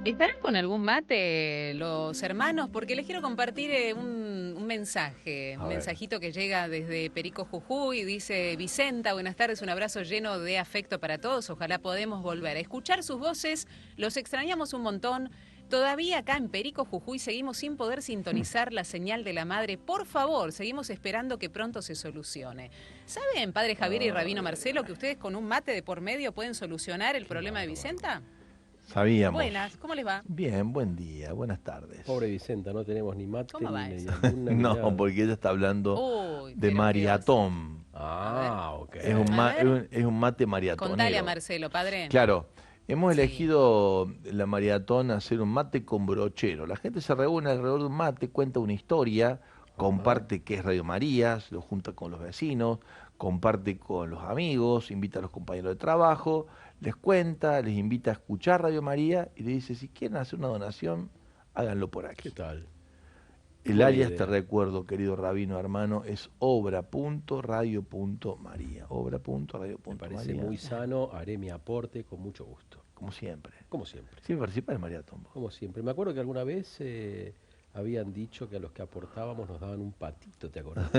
¿Estarán con algún mate los hermanos? Porque les quiero compartir un mensaje, un A ver. mensajito que llega desde Perico Jujuy. Dice: Vicenta, buenas tardes, un abrazo lleno de afecto para todos. Ojalá podamos volver a escuchar sus voces. Los extrañamos un montón. Todavía acá en Perico Jujuy seguimos sin poder sintonizar la señal de la madre. Por favor, seguimos esperando que pronto se solucione. ¿Saben, padre Javier y rabino Marcelo, que ustedes con un mate de por medio pueden solucionar el Qué problema de bárbaro. Vicenta? Sabíamos. Buenas, ¿cómo les va? Bien, buen día, buenas tardes. Pobre Vicenta, no tenemos ni mate, ¿Cómo ni va media eso? luna, ni No, nada. porque ella está hablando Uy, de pero ¿qué va a ser? maratón. A ver, Ok. a ver, Es un mate contale a maratonero. Marcelo, padre. Claro, hemos Sí. elegido la maratón hacer un mate con brochero. La gente se reúne alrededor de un mate, cuenta una historia, Ajá. comparte qué es Radio María, lo junta con los vecinos, comparte con los amigos, invita a los compañeros de trabajo, les cuenta, les invita a escuchar Radio María y les dice, si quieren hacer una donación, háganlo por ¿Qué aquí. tal? El Buena alias, te idea. recuerdo, querido rabino hermano, es obra.radio.maría. Me parece Obra.radio.maría, muy sano, haré mi aporte con mucho gusto. como siempre. Como siempre. Siempre participa del maratón. Vos. Como siempre. Me acuerdo que alguna vez habían dicho que a los que aportábamos nos daban un patito, ¿te acordás?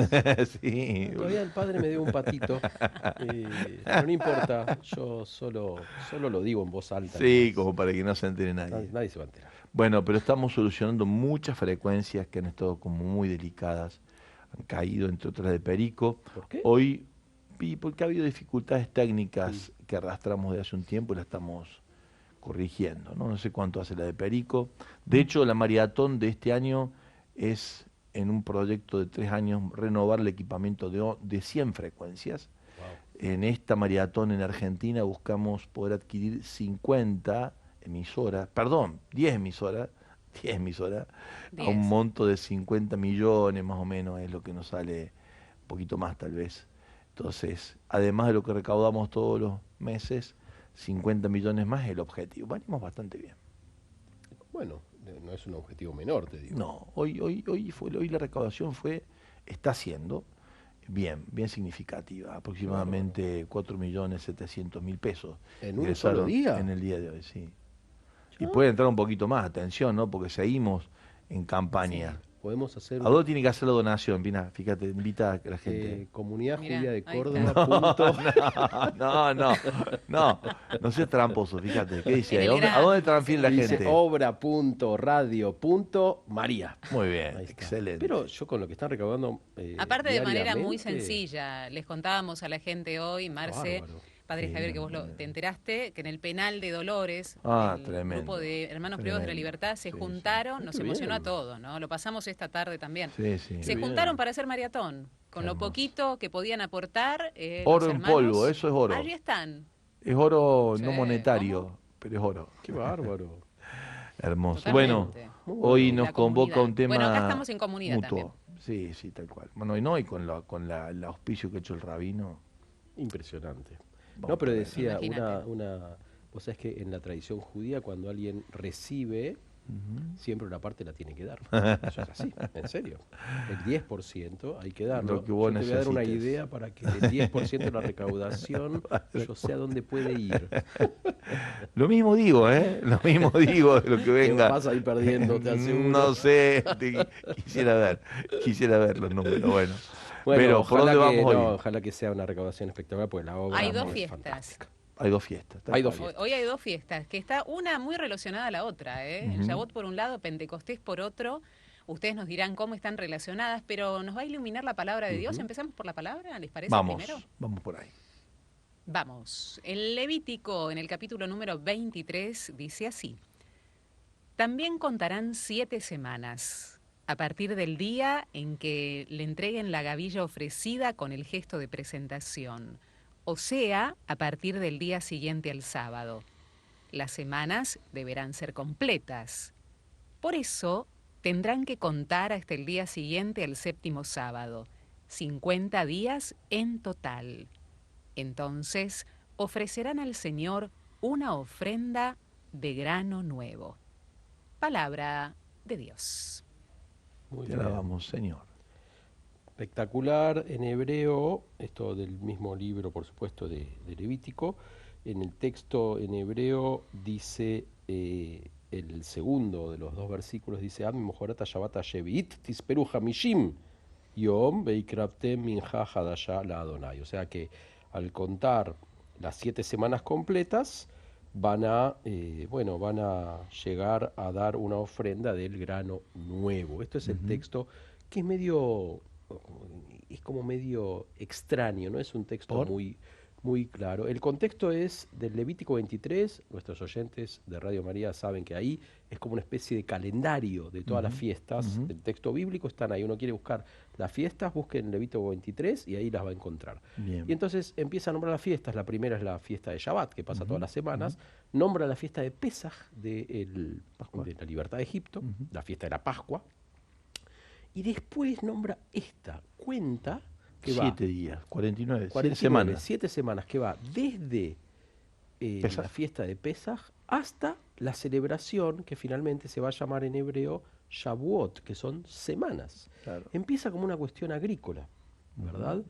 Sí, Todavía el padre me dio un patito, pero no importa, yo solo lo digo en voz alta sí, nomás. como para que no se entere Nadie, nadie. nadie se va a enterar. Bueno, pero estamos solucionando muchas frecuencias que han estado como muy delicadas, han caído entre otras de Perico. ¿Por qué? Hoy, y porque ha habido dificultades Mm. técnicas que arrastramos de hace un tiempo y las estamos corrigiendo, ¿no? No sé cuánto hace la de Perico. De hecho, la maratón de este año es en un proyecto de 3 años renovar el equipamiento de 100 frecuencias. Wow. En esta maratón en Argentina buscamos poder adquirir 50 emisoras, perdón, 10 emisoras, 10 emisoras, a un 10. monto de 50 millones más o menos, es lo que nos sale, un poquito más tal vez. Entonces, además de lo que recaudamos todos los meses, 50 millones más es el objetivo. Venimos bastante bien. Bueno, no es un objetivo menor, te digo. No, hoy la recaudación está siendo bien significativa, Qué bárbaro. aproximadamente 4.700.000 pesos ¿En un solo ingresaron día? en el día de hoy, sí. Y ¿Ya? puede entrar un poquito más, atención, ¿no? Porque seguimos en Sí. campaña. Podemos hacer ¿A dónde tiene que hacer la donación? Mira, fíjate, invita a la gente. Comunidad Mirá, Judía de ahí Córdoba. está. Punto. No seas tramposo, fíjate, ¿qué dice En ahí? el ¿A dónde Gran, dice transfiere en la el Dice Gran. gente? obra.radio.maría. Muy bien, Ahí está. Pero excelente. yo con lo que están recaudando Aparte, de manera muy diariamente, sencilla, les contábamos a la gente hoy, Marce, bárbaro. padre Sí, Javier, que vos te enteraste, que en el penal de Dolores, el grupo tremendo, de Hermanos Privados de la tremendo. Libertad se Sí, sí. juntaron, Ah, nos qué emocionó a bien, todos, ¿no? Lo pasamos esta tarde también. Sí, sí, qué Se juntaron bien. para hacer maratón, qué con lo hermoso. poquito que podían aportar los Oro en polvo, hermanos. eso es oro. Allí están. Es oro Sí, no ¿cómo? monetario, pero es oro. Qué bárbaro. Hermoso. Bueno, Totalmente. Muy hoy bueno. nos La convoca comunidad. un Bueno, acá tema estamos en comunidad también. mutuo. Sí, sí, tal cual. Bueno, y no, y el auspicio que ha hecho el rabino, Impresionante. No, vamos pero por ahí. decía, Imagínate. vos sabés que en la tradición judía cuando alguien recibe, Ujú. siempre una parte la tiene que dar. Eso es así, en serio. El 10% hay que Lo darlo. que vos Yo te voy a dar una necesites. idea para que el 10% de la recaudación yo sé a dónde puede ir. Lo mismo digo, ¿eh? Lo mismo digo de lo que Te venga. vas a ir perdiendo, te aseguro. No sé, quisiera ver los números. Bueno, Bueno, pero ¿por dónde ojalá que vamos no, hoy? ojalá que sea una recaudación espectacular, porque la Hay obra dos es fiestas. fantástica. Hay dos fiestas, tal Hay dos cual. Hoy, fiestas. hoy hay dos fiestas, que está una muy relacionada a la otra, ¿eh? El Ujú. Shabbat por un lado, Pentecostés por otro. Ustedes nos dirán cómo están relacionadas, pero nos va a iluminar la palabra de Dios. Ujú. Empezamos por la palabra, ¿les parece primero? Vamos por ahí. Vamos. El Levítico, en el capítulo número 23, dice así: También contarán 7 semanas, a partir del día en que le entreguen la gavilla ofrecida con el gesto de presentación, o sea, a partir del día siguiente al sábado. Las semanas deberán ser completas. Por eso, tendrán que contar hasta el día siguiente al séptimo sábado, 50 días en total. Entonces, ofrecerán al Señor una ofrenda de grano nuevo. Palabra de Dios. Muy Te bien. alabamos, Señor. Espectacular en hebreo, esto del mismo libro, por supuesto, de Levítico, En el texto en hebreo dice, el segundo de los dos versículos dice, Ad mimojorata Shabbat Shevit tisperu hamishim yom veikraptem mincha hadasha la Adonai. O sea que al contar las 7 semanas completas, van a llegar a dar una ofrenda del grano nuevo. Esto es el texto que es como medio extraño, no es un texto muy claro. El contexto es del Levítico 23, nuestros oyentes de Radio María saben que ahí es como una especie de calendario de todas las fiestas del texto bíblico, están ahí. Uno quiere buscar las fiestas, busque en Levítico 23 y ahí las va a encontrar. Bien. Y entonces empieza a nombrar las fiestas. La primera es la fiesta de Shabbat, que pasa todas las semanas. Nombra la fiesta de Pesaj, de la libertad de Egipto, la fiesta de la Pascua. Y después nombra cuenta que 7 días, 49, 49, 7 semanas. 7 semanas, que va desde la fiesta de Pesaj hasta la celebración que finalmente se va a llamar en hebreo Shavuot, que son semanas. Claro. Empieza como una cuestión agrícola, ¿verdad?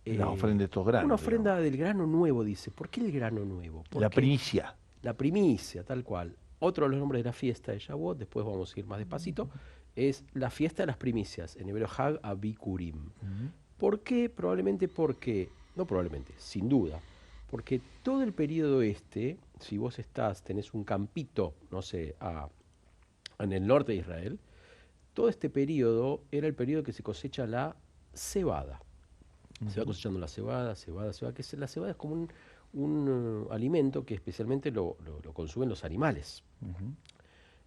La ofrenda de estos granos. Una ofrenda del grano nuevo, dice. ¿Por qué el grano nuevo? La primicia. La primicia, tal cual. Otro de los nombres de la fiesta de Shavuot, después vamos a ir más despacito, es la fiesta de las primicias, en hebreo Hag Abikurim. ¿Por qué? Sin duda, porque todo el periodo si vos tenés un campito, no sé, en el norte de Israel, todo este periodo era el periodo que se cosecha la cebada. Se va cosechando la cebada, que la cebada es como un alimento que especialmente lo consumen los animales.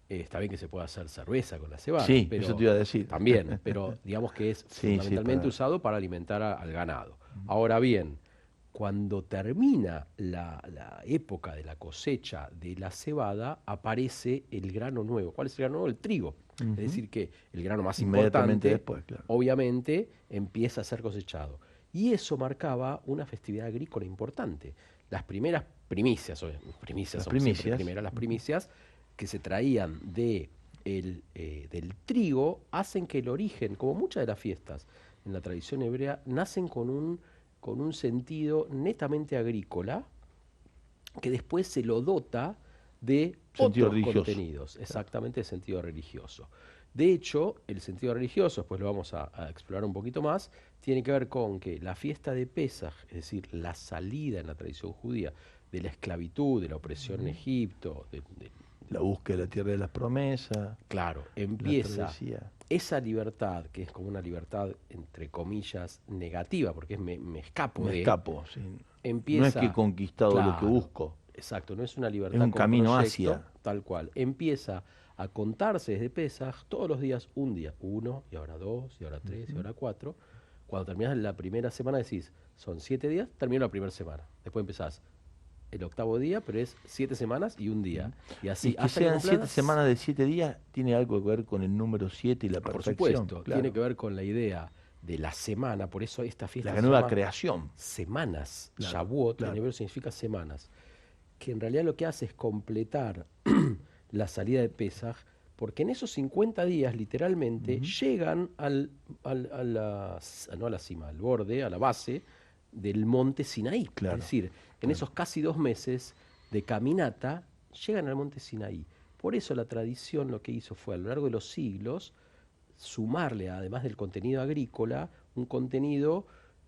Está bien que se pueda hacer cerveza con la cebada. Sí, pero eso te iba a decir. También, pero digamos que es fundamentalmente usado para alimentar al ganado. Ahora bien, cuando termina la época de la cosecha de la cebada, aparece el grano nuevo. ¿Cuál es el grano nuevo? El trigo. Es decir, que el grano más Inmediatamente importante, después, claro. obviamente, empieza a ser cosechado. Y eso marcaba una festividad agrícola importante. Las primeras primicias, las primicias que se traían del trigo, hacen que el origen, como muchas de las fiestas en la tradición hebrea, nacen con un sentido netamente agrícola, que después se lo dota de Sentido otros religioso. contenidos, exactamente, de sentido religioso. De hecho, el sentido religioso, después lo vamos a explorar un poquito más, tiene que ver con que la fiesta de Pesaj, es decir, la salida en la tradición judía de la esclavitud, de la opresión en Egipto, La búsqueda de la tierra de las promesas. claro, empieza esa libertad, que es como una libertad, entre comillas, negativa, porque es me escapo de... Sí. Empieza, no es que he conquistado lo que claro, busco. Exacto, no es una libertad Es un con camino proyecto, hacia. tal cual. Empieza a contarse desde Pesaj todos los días, un día, 1, y ahora 2, y ahora 3, y ahora 4. Cuando terminas la primera semana decís, son 7 días, termino la primera semana. Después empezás el octavo día, pero es 7 semanas y un día. Y así, Y que hasta sean 7 cumplas- semanas de 7 días, tiene algo que ver con el número 7 y la Por perfección. supuesto, claro. tiene que ver con la idea de la semana, por eso esta fiesta La se nueva llama creación. semanas. Claro, Shavuot claro. en hebreo significa semanas, que en realidad lo que hace es completar la salida de Pesaj, porque en esos 50 días literalmente llegan no a la cima, al borde, a la base del monte Sinaí. Claro, Es decir, en esos casi 2 meses de caminata llegan al monte Sinaí. Por eso la tradición lo que hizo fue a lo largo de los siglos sumarle, además del contenido agrícola, un contenido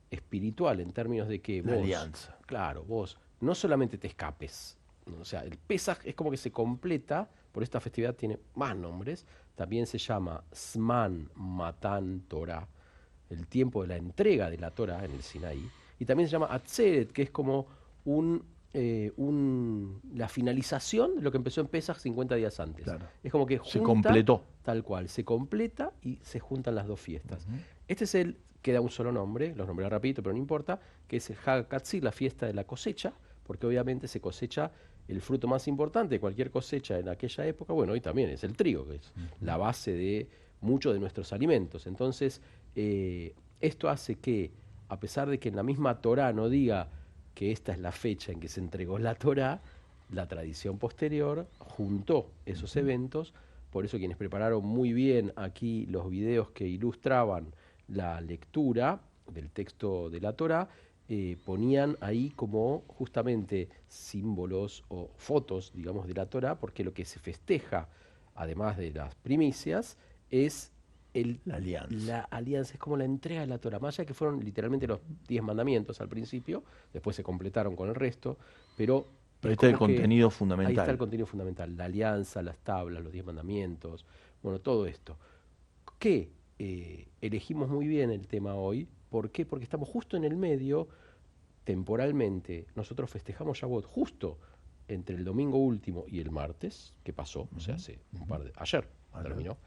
espiritual, en términos de que La vos, alianza. claro, vos no solamente te escapes, o sea, el Pesaj es como que se completa, por esta festividad tiene más nombres, también se llama Zman Matan Torah, el tiempo de la entrega de la Torah en el Sinaí, y también se llama Atzeret, que es como la finalización de lo que empezó en Pesaj 50 días antes. Claro. Es como que Se junta, completó. tal cual, se completa y se juntan las dos fiestas. Este es queda un solo nombre, los nombré rapidito, pero no importa, que es el Hag Katzir, la fiesta de la cosecha, porque obviamente se cosecha el fruto más importante de cualquier cosecha en aquella época, bueno, hoy también es el trigo, que es la base de muchos de nuestros alimentos. Entonces, esto hace que, a pesar de que en la misma Torá no diga que esta es la fecha en que se entregó la Torá, la tradición posterior juntó esos eventos. Por eso quienes prepararon muy bien aquí los videos que ilustraban la lectura del texto de la Torá, ponían ahí como justamente símbolos o fotos, digamos, de la Torá, porque lo que se festeja, además de las primicias, es La alianza. la alianza, es como la entrega de la Torá. Más allá que fueron literalmente los 10 mandamientos al principio, después se completaron con el resto, pero Pero ahí es está el como que contenido ahí está el fundamental. contenido fundamental, la alianza, las tablas, los 10 mandamientos, bueno, todo esto. Que elegimos muy bien el tema hoy. ¿Por qué? Porque estamos justo en el medio, temporalmente. Nosotros festejamos Shavuot justo entre el domingo último y el martes, que pasó, o sea, hace un par de... Ayer Ayer. terminó.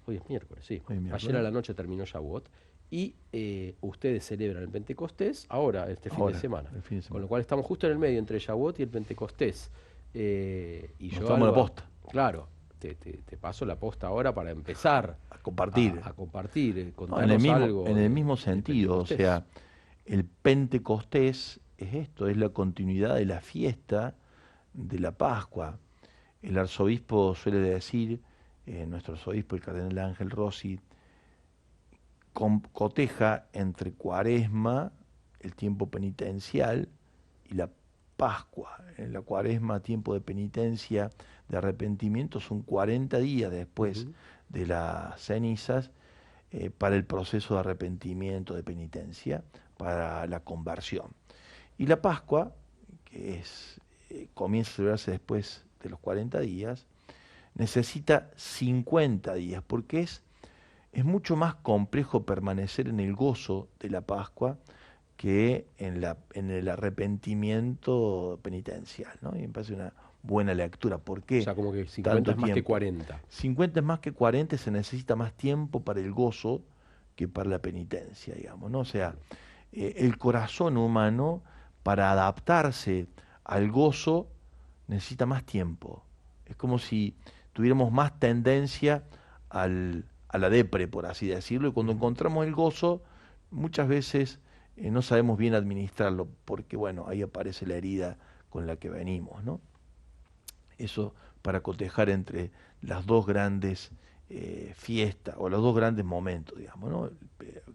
Hoy es miércoles, sí. Hoy es miércoles. Ayer a la noche terminó Shavuot. Y ustedes celebran el Pentecostés ahora, este fin de Ahora, semana. el fin de Con semana. lo cual estamos justo en el medio entre Shavuot y el Pentecostés. Y Nos yo, tomamos la Alba, posta. claro, te paso la posta ahora para empezar A compartir. a compartir, No, en contarnos algo en el de- mismo del sentido, o Pentecostés. sea, el Pentecostés es esto, es la continuidad de la fiesta de la Pascua. El arzobispo suele decir, nuestro arzobispo, el cardenal Ángel Rossi, coteja entre Cuaresma, el tiempo penitencial, y la Pascua. En la Cuaresma, tiempo de penitencia, de arrepentimiento, son 40 días después Ujú. de las cenizas, para el proceso de arrepentimiento, de penitencia, para la conversión. Y la Pascua, que comienza a celebrarse después de los 40 días, necesita 50 días, porque es mucho más complejo permanecer en el gozo de la Pascua que en el arrepentimiento penitencial, ¿no? Y me parece una buena lectura. ¿Por O qué sea, como que 50 tanto es más que tiempo? 40. 50 es más que 40, se necesita más tiempo para el gozo que para la penitencia, digamos, ¿no? O sea, el corazón humano, para adaptarse al gozo, necesita más tiempo. Es como si tuviéramos más tendencia a la depre, por así decirlo, y cuando Ujú. encontramos el gozo, muchas veces no sabemos bien administrarlo, porque bueno, ahí aparece la herida con la que venimos, ¿no? Eso para cotejar entre las dos grandes fiestas, o los dos grandes momentos, digamos, ¿no?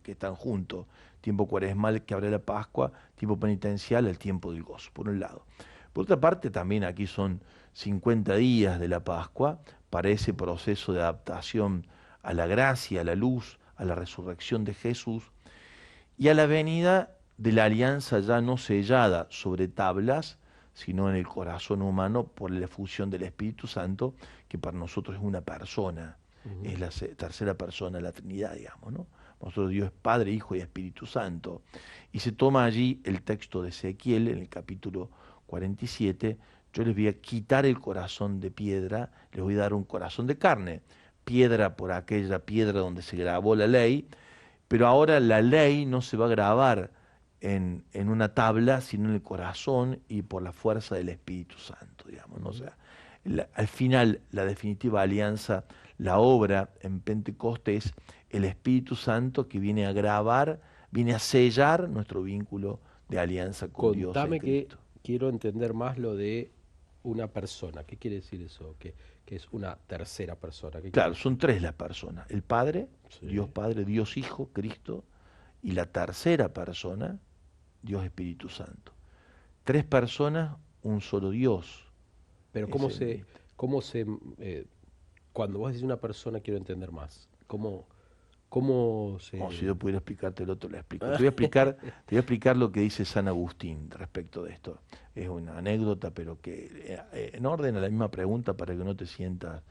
Que están juntos, tiempo cuaresmal que abre la Pascua, tiempo penitencial, el tiempo del gozo, por un lado. Por otra parte, también aquí son 50 días de la Pascua para ese proceso de adaptación a la gracia, a la luz, a la resurrección de Jesús y a la venida de la alianza ya no sellada sobre tablas, sino en el corazón humano por la efusión del Espíritu Santo, que para nosotros es una persona, Ujú. es la tercera persona de la Trinidad, digamos, ¿no? Nosotros Dios es Padre, Hijo y Espíritu Santo. Y se toma allí el texto de Ezequiel en el capítulo 47, yo les voy a quitar el corazón de piedra, les voy a dar un corazón de carne, piedra por aquella piedra donde se grabó la ley, pero ahora la ley no se va a grabar en una tabla, sino en el corazón y por la fuerza del Espíritu Santo, digamos, ¿no? O sea, al final, la definitiva alianza, la obra en Pentecostés, el Espíritu Santo que viene a grabar, viene a sellar nuestro vínculo de alianza con Dios en Contame que Cristo. quiero entender más lo de una persona. ¿Qué quiere decir eso? Que es una tercera persona. ¿Qué quiere Claro, son decir? tres las personas, el Sí. Padre, Dios Hijo, Cristo, y la tercera persona, Dios Espíritu Santo. Tres personas, un solo Dios. Pero Es el, cómo se, cuando vos decís una persona, quiero entender más. ¿Cómo como si se... yo pudiera explicarte el otro, le explico. Te voy a explicar lo que dice San Agustín respecto de esto. Es una anécdota, pero que en orden a la misma pregunta para que no te sientas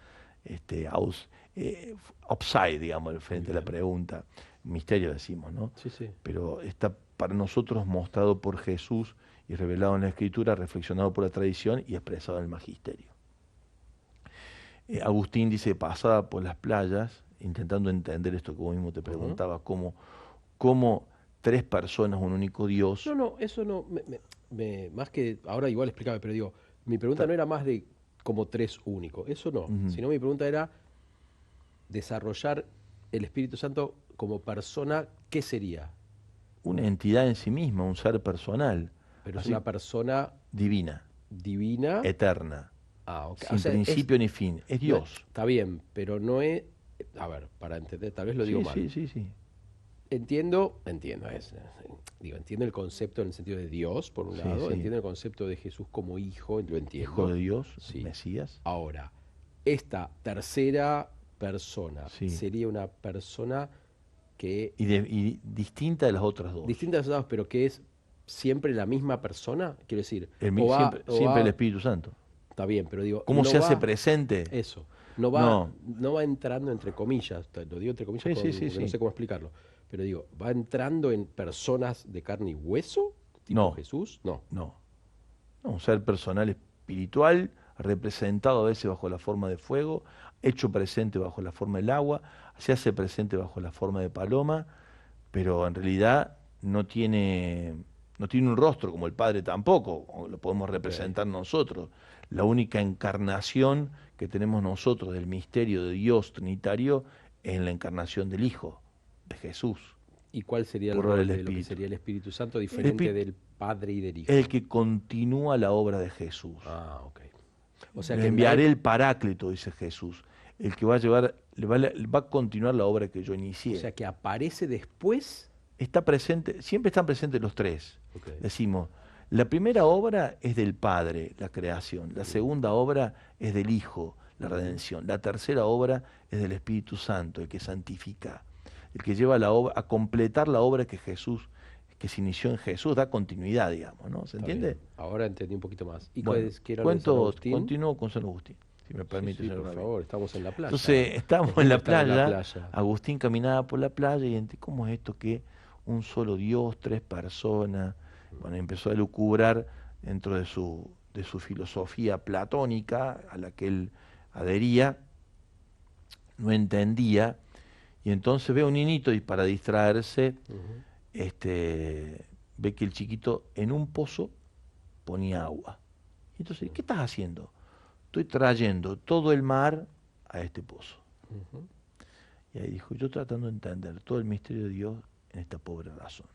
upside, digamos, Muy frente a la bien. pregunta. Misterio decimos, ¿no? Sí, sí. Pero está para nosotros mostrado por Jesús y revelado en la Escritura, reflexionado por la tradición y expresado en el magisterio. Agustín dice, pasaba por las playas, intentando entender esto que vos mismo te Ujú. preguntabas, cómo tres personas, un único No, Dios. no, eso no, más que, ahora igual explícame, pero digo, mi pregunta ta- no era más de como tres únicos, eso no, Ujú. sino mi pregunta era desarrollar el Espíritu Santo como persona, ¿qué sería? Una entidad en sí misma, un ser personal, Pero es así una persona divina, divina. eterna, Ah, ok. O sin sea, principio ni fin, es no, Dios. está bien, pero no es, a ver, para entender, tal vez lo digo Sí, mal. sí, sí, sí. Entiendo, entiendo el concepto en el sentido de Dios, por un Sí, lado, sí. entiendo el concepto de Jesús como hijo, lo entiendo. Hijo de Dios, Sí. Mesías. Ahora, esta tercera persona Sí. sería una persona que, Y distinta de las otras dos. distinta de los dados, pero que es siempre la misma persona, quiero decir, Siempre el Espíritu Santo. está bien, pero digo, ¿Cómo no se hace va- presente? Eso, no va entrando entre comillas, lo digo entre comillas Sí, sí, sí, porque no sí. sé cómo explicarlo, pero digo, ¿va entrando en personas de carne y hueso, tipo No. Jesús? No. No. No, un ser personal espiritual, representado a veces bajo la forma de fuego, hecho presente bajo la forma del agua, se hace presente bajo la forma de paloma, pero en realidad no tiene un rostro como el Padre tampoco, o lo podemos representar nosotros. La única encarnación que tenemos nosotros del misterio de Dios trinitario es en la encarnación del Hijo, de Jesús. ¿Y cuál sería el Por rol el de lo que Espíritu. sería el Espíritu Santo diferente del Padre y del Hijo? El que continúa la obra de Jesús. Ah, ok. O sea Le que enviaré el Paráclito, dice Jesús, el que va a llevar, va a continuar la obra que yo inicié. o sea que aparece después. Está presente, siempre están presentes los tres. Ok. Decimos, la primera obra es del Padre, la creación. La segunda obra es del Hijo, la redención. La tercera obra es del Espíritu Santo, el que santifica, el que lleva la obra a completar la obra que Jesús, que se inició en Jesús, da continuidad, digamos, ¿no? ¿Se Está entiende? bien. Ahora entendí un poquito más. ¿Y Bueno, qué era lo de San Agustín? continúo con San Agustín, si me Sí, permite, sí, señor por Rabino. favor, estamos en la playa. Entonces, estábamos en la Estaba playa, Agustín caminaba por la playa y ¿cómo es esto que un solo Dios, tres personas? Bueno, empezó a lucubrar dentro de su filosofía platónica a la que él adhería, no entendía, y entonces ve a un niñito y para distraerse, Ujú. ve que el chiquito en un pozo ponía agua. Y entonces, ¿qué estás haciendo? Estoy trayendo todo el mar a este pozo. Ujú. Y ahí dijo, yo tratando de entender todo el misterio de Dios en esta pobre razón.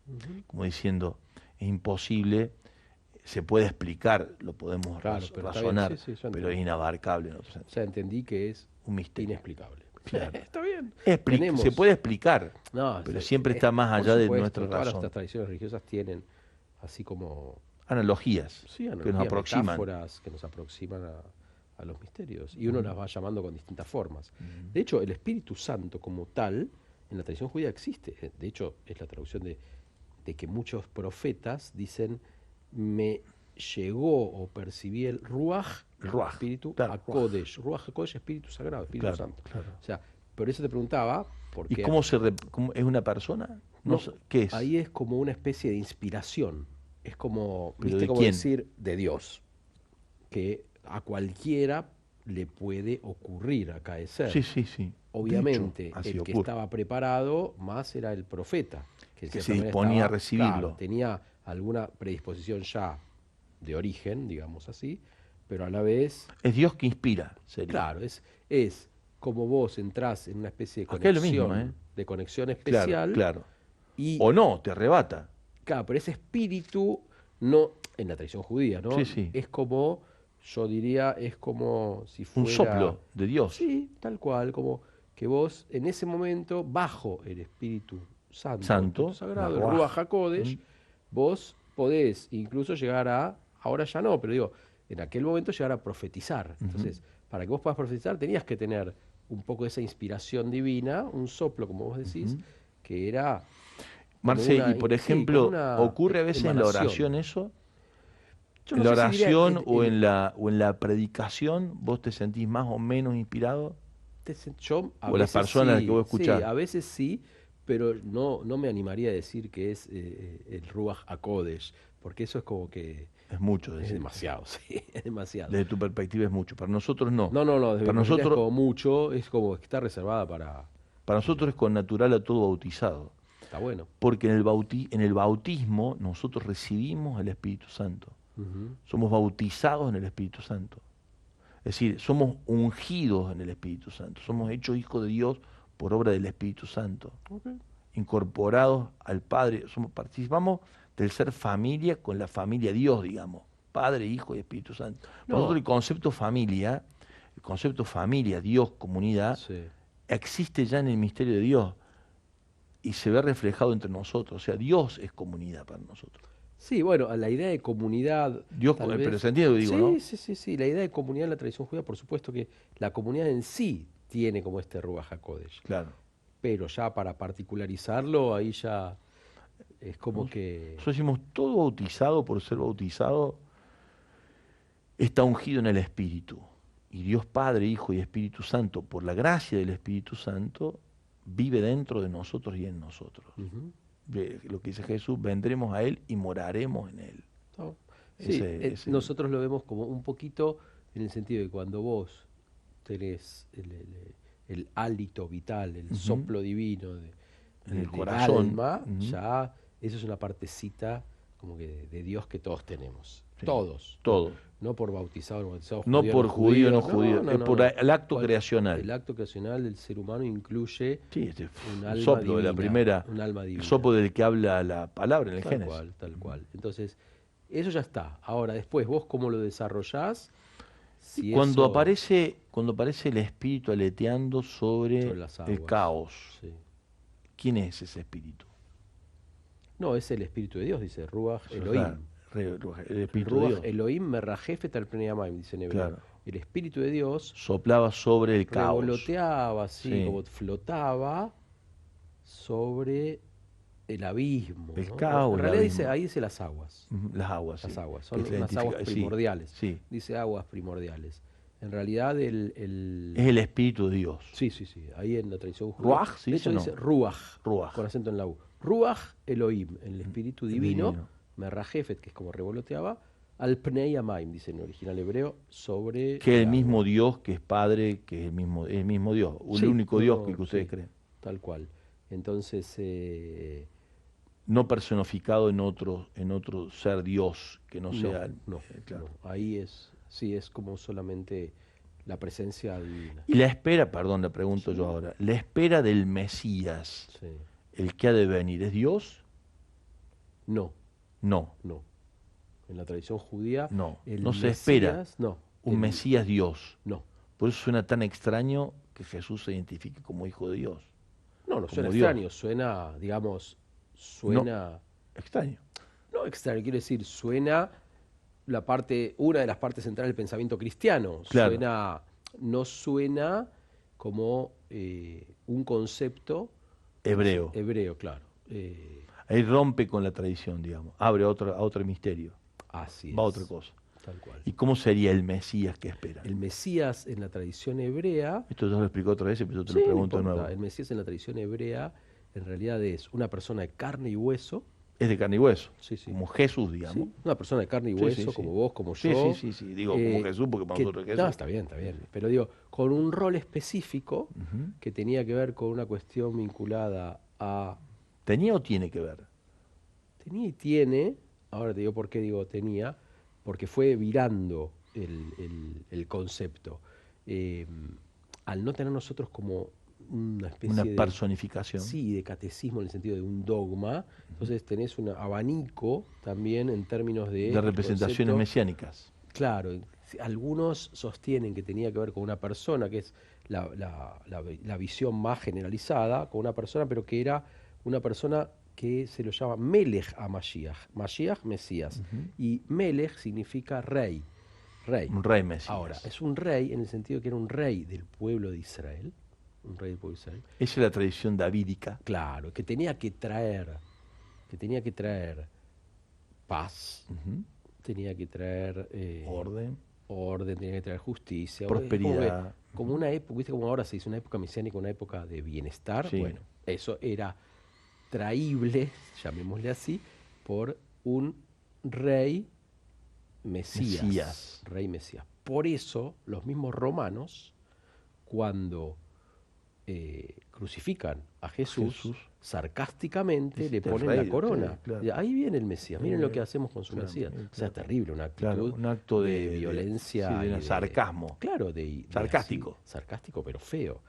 Ujú. Como diciendo, es imposible, se puede explicar, lo podemos Claro, pero está razonar, bien, sí, sí, yo pero es entiendo. inabarcable en otro O sentido. sea, entendí que es Un misterio. inexplicable. Claro. Está bien. Se Tenemos- puede explicar, No, pero sí, siempre está más por allá de supuesto, nuestra todas razón. las tradiciones religiosas tienen así como Analogías sí, que nos analogías, aproximan. metáforas que nos aproximan a los misterios. Y uno las va llamando con distintas formas. Mm. De hecho, el Espíritu Santo como tal, en la tradición judía existe. De hecho, es la traducción de que muchos profetas dicen, me llegó o percibí el Ruach, Ruach, Espíritu, claro, a Kodesh. Ruach a Kodesh, Espíritu Sagrado, Espíritu Claro, Santo. claro. O sea, por eso te preguntaba, ¿Y porque cómo es una persona? no, ¿Qué es? ahí es como una especie de inspiración. Es como, ¿Pero ¿viste? de Como quién? decir de Dios. Que a cualquiera le puede ocurrir acaecer. Sí, sí, sí. De Obviamente, hecho, así el que ocurre. estaba preparado más era el profeta. Que, de Que cierta se manera disponía a estaba, recibirlo. claro, tenía alguna predisposición ya de origen, digamos así, pero a la vez, Es Dios que inspira, sería. claro, es como vos entrás en una especie de Acá es lo conexión, mismo, ¿eh? de conexión Claro, especial. claro. Y O no, te arrebata. claro, pero ese espíritu, no, en la tradición judía, ¿no? Sí, sí. Es como, yo diría, es como si Un fuera... soplo de Dios. Sí, tal cual, como que vos en ese momento, bajo el Espíritu Santo, Santo, el Espíritu Sagrado, el la Ruach HaKodesh, Mm. vos podés incluso llegar a, ahora ya no, pero digo, en aquel momento llegar a profetizar. Entonces, para que vos puedas profetizar tenías que tener un poco de esa inspiración divina, un soplo, como vos decís, que era... como Marce, una- y por sí, ejemplo, como una ¿ocurre a veces en la emanación. oración eso? Yo ¿En no la sé si diría oración o en la predicación vos te sentís más o menos inspirado? Yo a O las veces personas sí, que vos escuchás. sí, a veces sí, pero no me animaría a decir que es el Ruach HaKodesh, porque eso es como que Es mucho es decir. demasiado, sí, es demasiado. Desde tu perspectiva es mucho. Para nosotros no. No, desde Para mi perspectiva nosotros, es como mucho, es como que está reservada para... para nosotros es con natural a todo bautizado. Está bueno. Porque en el bautismo nosotros recibimos el Espíritu Santo. Ujú. Somos bautizados en el Espíritu Santo. Es decir, somos ungidos en el Espíritu Santo. Somos hechos hijos de Dios por obra del Espíritu Santo. Ok. Incorporados al Padre. Participamos del ser familia con la familia Dios, digamos. Padre, Hijo y Espíritu Santo. Por No. nosotros el concepto familia, Dios, comunidad, Sí. existe ya en el misterio de Dios. y se ve reflejado entre nosotros. O sea, Dios es comunidad para nosotros. Sí, bueno, la idea de comunidad. Dios, tal pero vez- se entiende lo que digo, sí, ¿no? sí. La idea de comunidad en la tradición judía, por supuesto que la comunidad en sí tiene como este Ruach HaKodesh. Claro. Pero ya para particularizarlo, ahí ya es como que. Nosotros decimos, todo bautizado, por ser bautizado, está ungido en el Espíritu. Y Dios Padre, Hijo y Espíritu Santo, por la gracia del Espíritu Santo, vive dentro de nosotros y en nosotros. Ujú. Lo que dice Jesús, vendremos a Él y moraremos en Él. No. Sí, nosotros lo vemos como un poquito en el sentido de que cuando vos tenés el hálito vital, el Ujú. soplo divino En el del corazón. alma, Ujú. ya eso es una partecita como que de Dios que todos tenemos. Sí. Todos. Todo. No por bautizado, no bautizado, No por judío, no judío, es por el acto Cual- creacional. El acto creacional del ser humano incluye Sí, este un el alma soplo de la divina, primera, un alma el divina. soplo del que habla la palabra en el Tal Génesis. cual, tal cual. Entonces, eso ya está. Ahora, después, vos cómo lo desarrollás. Si Cuando eso- aparece el espíritu aleteando sobre Sobre las el aguas. caos, Sí. ¿quién es ese espíritu? No, es el Espíritu de Dios, dice Ruach Claro, Elohim. el El espíritu de Ruach Dios. Elohim merrajefet al pnei dice en hebreo. Claro. El Espíritu de Dios Soplaba sobre el caos. revoloteaba así, Sí. como flotaba sobre el abismo. El ¿no? caos, En el realidad abismo. ahí dice las aguas. Ujú, las aguas. Las sí, aguas, que son se unas identifica- aguas sí, primordiales. Sí, Dice aguas primordiales. En realidad es el espíritu de Dios. Sí. Ahí en la tradición judía. Ruach, ¿sí de dice hecho o no? dice Ruach, Ruach. con acento en la U. Ruach Elohim, el espíritu divino, Divino. merrajefet, que es como revoloteaba, al pnei amaim, dice en original hebreo, sobre Que es el agua. mismo Dios, que es Padre, que es el mismo Dios, Sí, el único Dios no, que ustedes sí, creen. Tal cual. Entonces, No personificado en otro ser Dios que no, no, sea. no, Claro. no. Ahí es como solamente la presencia divina. Y la espera, perdón, le pregunto yo ahora, la espera del Mesías, Sí. el que ha de venir, ¿es Dios? No, No, no. En la tradición judía, no, el no se espera Mesías, no. un el- Mesías Dios. No. Por eso suena tan extraño que Jesús se identifique como hijo de Dios. No Como suena Dios. extraño, suena, digamos, suena. Extraño. No extraño, quiero decir, suena una de las partes centrales del pensamiento cristiano. Claro. No suena como un concepto Hebreo. hebreo, claro. Ahí rompe con la tradición, digamos. Abre a otro misterio. Así Va a es. otra cosa. Tal cual. ¿Y cómo sería el Mesías que espera? El Mesías en la tradición hebrea. Esto ya lo explicó otra vez, pero yo te Sí, lo no pregunto de importa, nuevo. el Mesías en la tradición hebrea en realidad es una persona de carne y hueso. Es de carne y hueso. Sí, sí. Como Jesús, digamos. Sí, una persona de carne y Sí, hueso, sí, sí. como vos, como Sí, yo. sí. Digo, como Jesús, porque para nosotros es Jesús. No, está bien. Pero digo, con un rol específico Ujú. que tenía que ver con una cuestión vinculada a. ¿Tenía o tiene que ver? Tenía y tiene, ahora te digo por qué digo tenía, porque fue virando el concepto. Al no tener nosotros como una especie Una de. personificación. Sí, de catecismo en el sentido de un dogma. Entonces tenés un abanico también en términos de. De representaciones concepto. mesiánicas. Claro, algunos sostienen que tenía que ver con una persona, que es la visión más generalizada, con una persona, pero que era una persona que se lo llama Melech a Mashiach. Mashiach, Mesías. Y Melech significa rey. Un rey Mesías. Ahora, es un rey en el sentido que era un rey del pueblo de Israel. Un rey del pueblo de Israel. Esa es la tradición davídica. Claro, que tenía que traer paz, Ujú. tenía que traer Orden, tenía que traer justicia, prosperidad. como una época, viste como ahora se dice una época mesiánica, una época de bienestar. Sí. Bueno, eso era traíble, llamémosle así, por un rey Mesías. Rey Mesías. Por eso los mismos romanos, cuando crucifican a Jesús, sarcásticamente Es le este ponen rey, la corona. sí, claro. Y ahí viene el Mesías, miren lo que hacemos con su Claro, Mesías. claro. O sea, terrible, una actitud Claro, un acto de violencia. sí, y de sarcasmo. Claro, de Sarcástico. así, sarcástico, pero feo.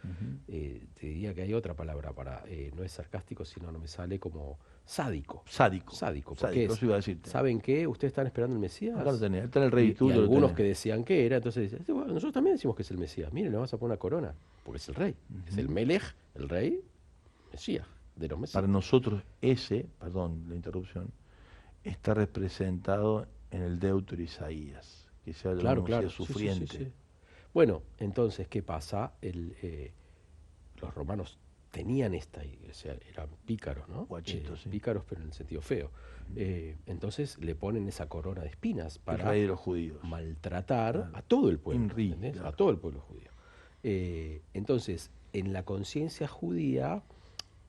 Te diría que hay otra palabra para, no es sarcástico, sino no me sale como sádico. Sádico. Sádico, porque Sádico, eso iba a decirte. ¿saben qué? ¿Ustedes están esperando el Mesías? Acá lo tenés, está en el rey Y tú lo algunos tenés. que decían que era, entonces dicen, "Bueno, nosotros también decimos que es el Mesías. Miren, le vamos a poner una corona, porque es el rey. Es el Melech, el rey, Mesías. de los Mesías. Para nosotros ese, perdón la interrupción, está representado en el Deutero Isaías, que se habla de un Mesías Sí, sí, sufriente. sí, sí. Bueno, entonces, ¿qué pasa? Los romanos tenían o sea, eran pícaros, ¿no? Guachitos, sí. Pícaros, pero en el sentido feo. Entonces le ponen esa corona de espinas El para rey de los judíos. maltratar Claro. a todo el pueblo, Inri, ¿entendés? claro. A todo el pueblo judío. Entonces, en la conciencia judía,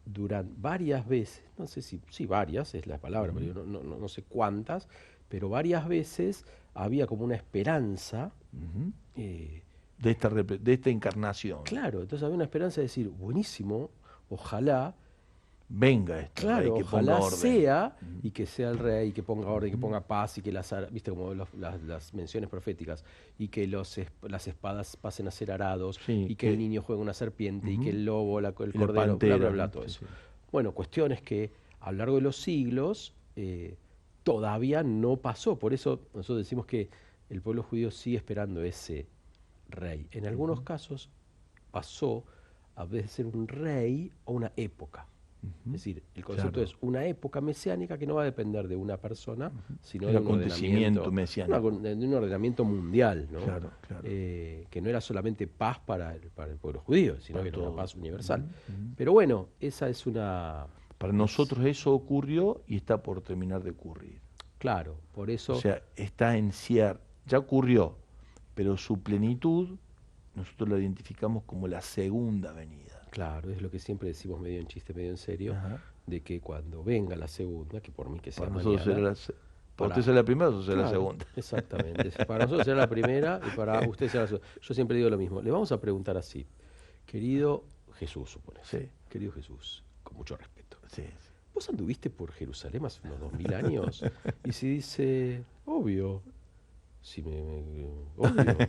durante varias veces, no sé si, sí, varias es la palabra, pero yo no sé cuántas, pero varias veces había como una esperanza. Ujú. eh, De esta encarnación. Claro, entonces había una esperanza de decir, buenísimo, ojalá, Venga este rey claro, que ponga ojalá orden. sea, y que sea el rey, y que ponga orden, que ponga paz, y que viste como las menciones proféticas, y que las espadas pasen a ser arados, Sí, y que el niño juegue una serpiente, y que el lobo, el y la cordero, bla, pantera, bla, bla, ¿no? todo Sí, eso. sí. Bueno, cuestiones que a lo largo de los siglos todavía no pasó, por eso nosotros decimos que el pueblo judío sigue esperando ese rey. En algunos casos pasó a vez de ser un rey o una época. Es decir, el concepto Claro. es una época mesiánica que no va a depender de una persona, sino Un de un acontecimiento ordenamiento, mesiánico. de un ordenamiento mundial, ¿no? Claro, claro. Que no era solamente paz para el pueblo judío, sino Para que era una todos. paz universal. Pero bueno, esa es una... Para nosotros eso ocurrió y está por terminar de ocurrir. Claro, por eso... O sea, está en cierre. Ya ocurrió, pero su plenitud nosotros la identificamos como la segunda venida. Claro, es lo que siempre decimos medio en chiste, medio en serio, Ajá. de que cuando venga la segunda, que por mí que sea Para nosotros será mañana, para usted será la primera o será la claro, segunda. exactamente. Para nosotros será la primera y para usted será la segunda. Yo siempre digo lo mismo. Le vamos a preguntar así. Querido Jesús, suponés. Sí. Querido Jesús, con mucho respeto. Sí, ¿Vos anduviste por Jerusalén hace unos 2000 años? Y si dice, obvio. Si obvio.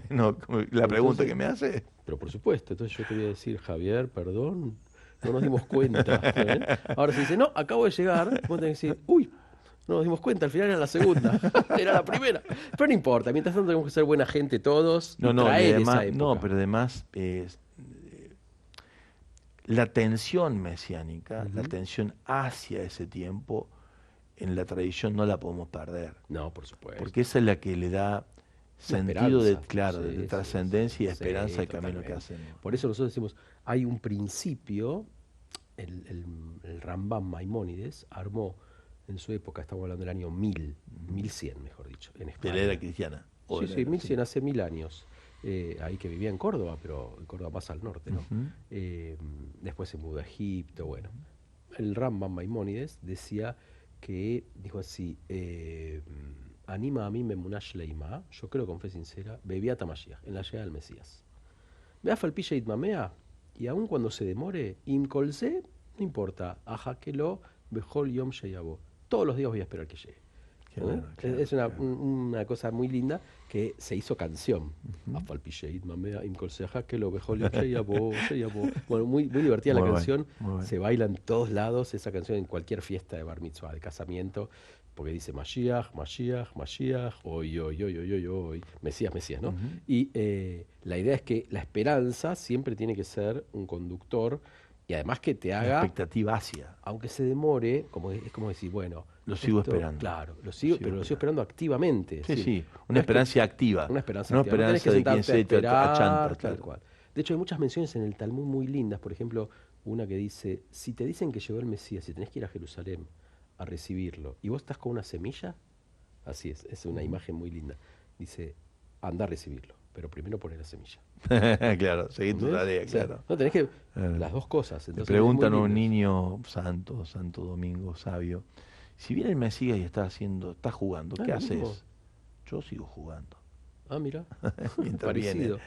No, la pregunta Entonces, que me hace. pero por supuesto, entonces yo te voy a decir, Javier, perdón, no nos dimos cuenta. ¿Eh? Ahora si dice, no, acabo de llegar, vos tenés que decir, uy, no nos dimos cuenta, al final era la segunda, era la primera. Pero no importa, mientras tanto tenemos que ser buena gente todos y Y traer además, esa época. no, pero además la tensión mesiánica, la tensión hacia ese tiempo, en la tradición no la podemos perder. No, por supuesto. Porque esa es la que le da sentido de, esperanza. claro, Sí, de sí, trascendencia y de sí, esperanza al camino totalmente. que hacemos. Por eso nosotros decimos, hay un principio, el Rambam Maimónides armó en su época, estamos hablando del año 1100, mejor dicho, en De España. la era cristiana. o Sí, de la sí, era- 1100, hace 1000 años. Ahí que vivía en Córdoba, pero en Córdoba más al norte, ¿no? Ujú. Después se mudó a Egipto, bueno. El Rambam Maimónides decía que, dijo así, anima a mí memunash leima, yo creo con fe sincera, bebiata Mashiach, en la llegada del Mesías. Vea falpilla itmamea, y aun cuando se demore, imcolse, no importa, ajakelo bejol yom sheyabo. Todos los días voy a esperar que llegue. Qué ¿Eh? bueno, claro, Es una, claro. una cosa muy linda que se hizo canción. Afalpilleit mamea imcolseja que lo bejol yom sheyabo, sheyabo. Bueno, muy divertida la Muy bueno, canción. muy bueno. Se baila en todos lados esa canción en cualquier fiesta de bar mitzvah, de casamiento, porque dice Mashiach, Mashiach, Mashiach, hoy, hoy, hoy, hoy, hoy, hoy, Mesías, Mesías, ¿no? Y la idea es que la esperanza siempre tiene que ser un conductor y además que te La haga, expectativa hacia. aunque se demore, es como decir, bueno, Lo sigo esto- esperando. Claro, pero lo sigo esperando activamente. es Sí, decir, sí, no una es que- esperanza activa. Una esperanza no activa. No tenés esperanza de quien sentarte a se te esperar, achanta. tal Claro. cual. De hecho, hay muchas menciones en el Talmud muy lindas. Por ejemplo, una que dice, si te dicen que llegó el Mesías y tenés que ir a Jerusalén a recibirlo, y vos estás con una semilla, así es una imagen muy linda. Dice, anda a recibirlo, pero primero poner la semilla. Claro, seguí tu ¿Entendés? tarea, O sea, claro. no tenés que, las dos cosas. Le Entonces, preguntan a es muy un lindo. niño santo, Santo Domingo, sabio, si viene el Mesías y está jugando, ¿qué lo mismo. haces? Yo sigo jugando. Ah, mira, Mientras parecido.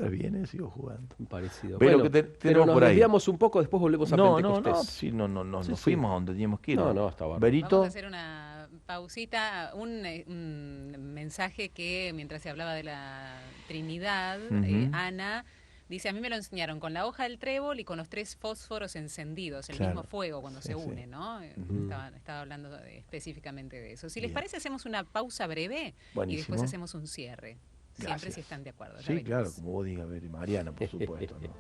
viene, sigo jugando. Parecido. Pero Bueno, que pero tenemos nos por ahí. desviamos un poco, después volvemos a No, Pentecostés. sí, no, Sí, nos sí. fuimos a donde teníamos que ir. No, está bárbaro. Berito, Vamos a hacer una pausita, un mensaje que mientras se hablaba de la Trinidad, Ujú. Ana dice, a mí me lo enseñaron con la hoja del trébol y con los 3 fósforos encendidos, el Claro. mismo fuego cuando Sí, se sí. une, ¿no? Estaba hablando específicamente de eso. Si les Bien. parece, hacemos una pausa breve y Buenísimo. después hacemos un cierre. Siempre Gracias. si están de acuerdo. Ya sí, venimos. claro, como vos digas, Mariana, por supuesto. ¿no?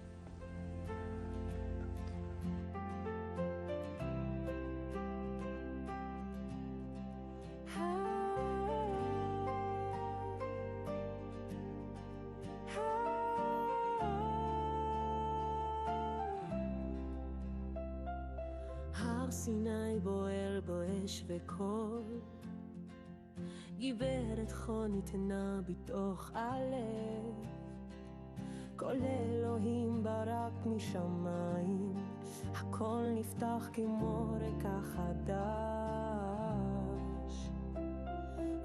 סיני בוער בו אש וקול, גברת חונית נע בתוך הלב, כל אלוהים ברק משמיים, הכל נפתח כמו רקע חדש.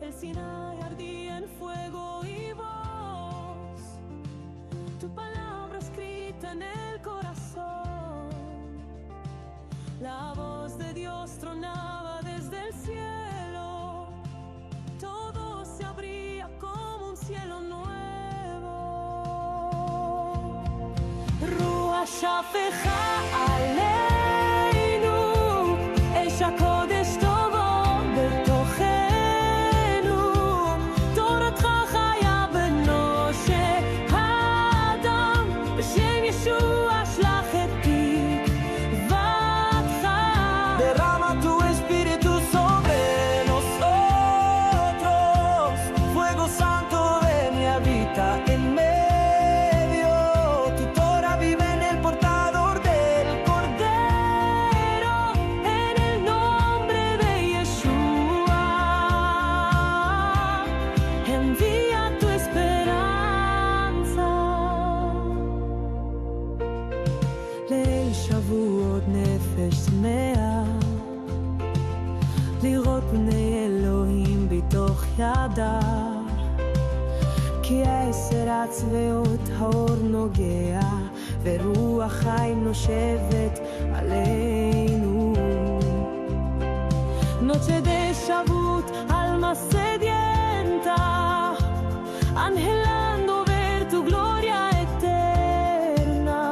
El Sinai ardía en fuego y voz, tu palabra escrita en el corazón. La voz de Dios tronaba desde el cielo, todo se abría como un cielo nuevo. Ruach Shafecha aleinu, Eish HaKodesh tovo betochenu, Toratcha chaya b'noshe ha'adam, b'shem Yeshua shlach et tikvatcha. Derrama tu espíritu sobre nosotros, fuego santo ven y habita en medio, tu Torah vive en el portador del Cordero, en el nombre de Yeshua, envía tu esperanza. ליל שבועות נפש צמאה, לראות בני אלוהים בתוך ידיו, כי 10 הצבאות האור נוגע, ורוח חיים נושבת עלינו. Noche de Shavuot, alma sedienta, anhelando ver tu gloria eterna,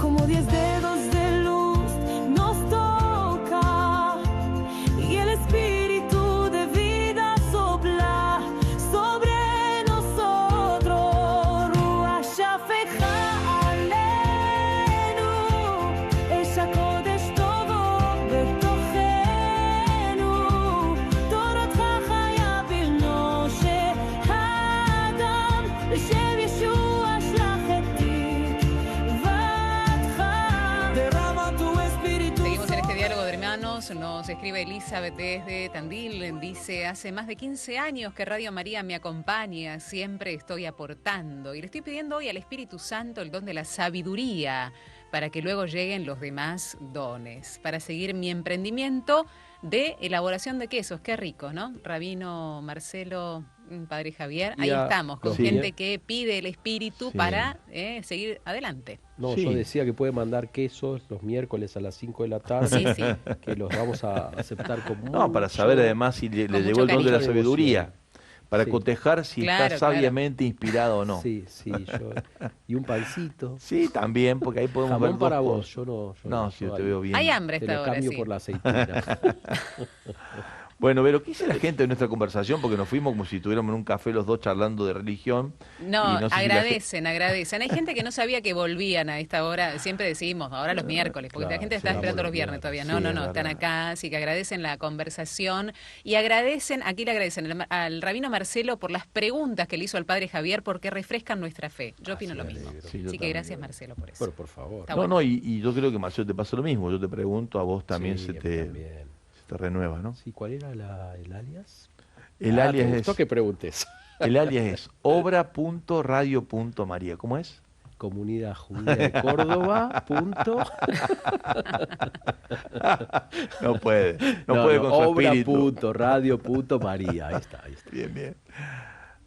como 10 dedos de luz nos toca, y el espíritu de vida sopla sobre nosotros. Ruach Shafecha aleinu, Eish HaKodesh tovo betochenu, Toratcha chaya b'noshe ha'adam, b'shem Yeshua shlach et tikvatcha. Derrama tu espíritu. Seguimos en este diálogo de hermanos. Nos escribe Elizabeth desde Tandil. Dice, hace más de 15 años que Radio María me acompaña. Siempre estoy aportando. Y le estoy pidiendo hoy al Espíritu Santo el don de la sabiduría para que luego lleguen los demás dones. Para seguir mi emprendimiento de elaboración de quesos. Qué rico, ¿no? Rabino Marcelo, Padre Javier. Ahí Ya, estamos, con sí. gente que pide el Espíritu Sí. para seguir adelante. No, Sí. yo decía que puede mandar quesos los miércoles a las 5 de la tarde, Sí, sí. que los vamos a aceptar con No, para mucho- saber además si le Con llegó el mucho don de la cariño. sabiduría, para Sí. cotejar si Claro, está claro. sabiamente inspirado o no. Sí, sí, y un pancito. Sí, también, porque ahí podemos ver Jamón dos para vos, cosas. yo no. No, sí, yo te ahí veo bien. Hay hambre a Te esta lo hora, cambio sí. por la aceituna. Bueno, pero ¿qué dice la gente de nuestra conversación? Porque nos fuimos como si estuviéramos en un café los dos charlando de religión. No, Y no sé si la agradecen, agradecen. Hay gente que no sabía que volvían a esta hora. Siempre decimos, ahora los miércoles, porque la Claro, gente está sí, esperando vamos los los viernes viernes. todavía. No, Sí, no, es no, están verdad. acá, así que agradecen la conversación. Y agradecen, aquí le agradecen al Rabino Marcelo por las preguntas que le hizo al Padre Javier, porque refrescan nuestra fe. Yo opino sí, lo me mismo. alegro. Sí, yo Así que también. gracias, Marcelo, por eso. Pero por favor. Está No, bueno. no, y yo creo que Marcelo te pasa lo mismo. Yo te pregunto, a vos también Sí, se a mí te también. renueva, ¿no? Sí, ¿cuál era el alias? El Ah, alias ¿te es gustó que preguntes? el alias es obra.radio.maría. ¿Cómo es? Comunidad Judía de Córdoba. No puede, no puede con su espíritu. Obra.radio.maría. Ahí está, ahí está. Bien, bien.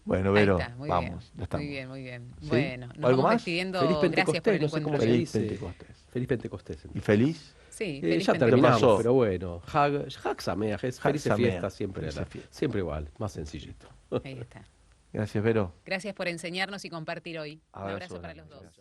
Bueno, Ahí Vero, está, muy vamos, bien, ya estamos. muy bien, muy bien. ¿Sí? Bueno, nos ¿Algo vamos más? despidiendo. Feliz Gracias por Pentecostés, el no sé encuentro. cómo se Feliz dice. Pentecostés. Feliz Pentecostés. ¿Y feliz? Sí, Ya feliz ¿Qué terminamos, pasó? pero bueno. Hag Sameach, Hag felices Sameach, fiestas siempre, felices fiestas. siempre igual, más sencillito. Ahí está. Gracias, Vero. Gracias por enseñarnos y compartir hoy. Un Abrazo abrazo para grande, los dos. gracias.